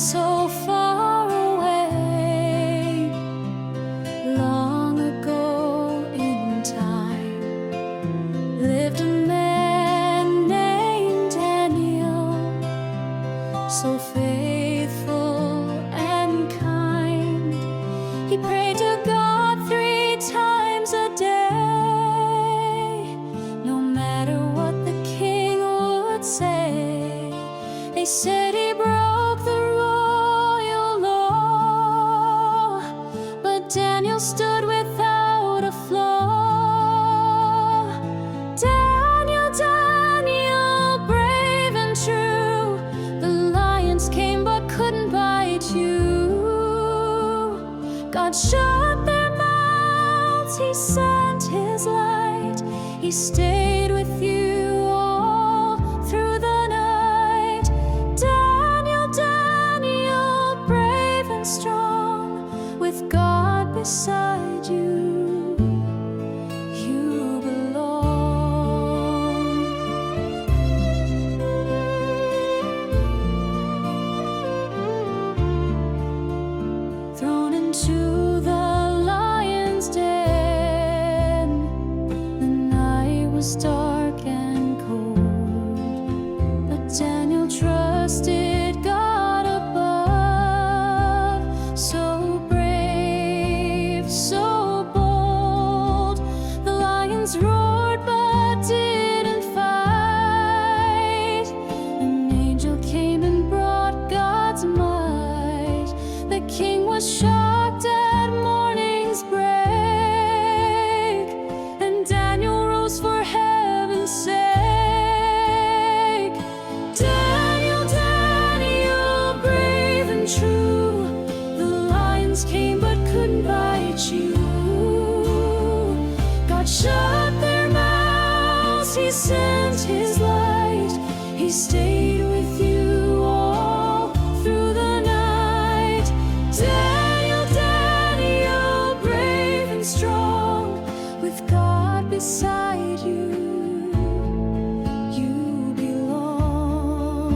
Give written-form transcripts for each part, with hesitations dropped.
so far away. Long ago in time lived a man named Daniel, so faithful and kind. He prayed to God 3 times a day. No matter what the king would say, they said he broke the royal law, but Daniel stood without a flaw. Daniel, Daniel, brave and true, the lions came but couldn't bite you. God shut their mouths, he sent his light, he stayed with you all through the night. Daniel, Daniel, brave and strong, with God beside you, you belong. Thrown into the lion's den, the night was dark and cold, but Daniel trusted God above. So brave, so bold, the lions roared but didn't fight. An angel came and brought God's might. The king was shocked at morning's break, and Daniel rose for heaven's sake. Daniel, Daniel, brave and true, the lions came but couldn't bite you. God shut their mouths, he sent his light, he stayed with you all through the night. Daniel, Daniel, brave and strong, with God beside you, you belong.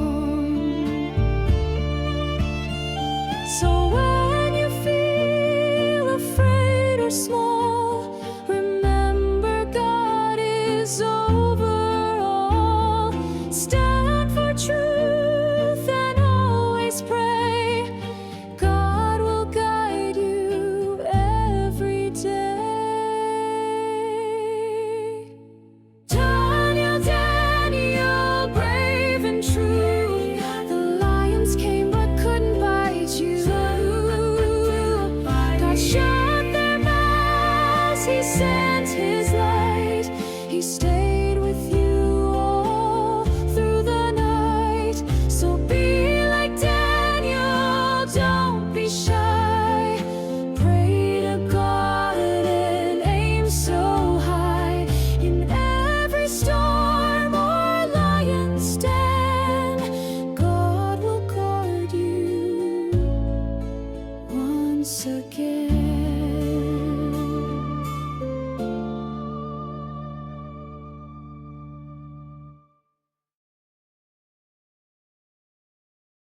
So when you feel afraid or small, remember God is over all. Stand for truth and always pray. God will guide you every day. Daniel, Daniel, brave and true, the lions came but couldn't bite you. God shut their mouths, he sent his light, he stayed with you all through the night. So be like Daniel, don't be shy. Pray to God and aim so high. In every storm or lion's den, God will guard you once again.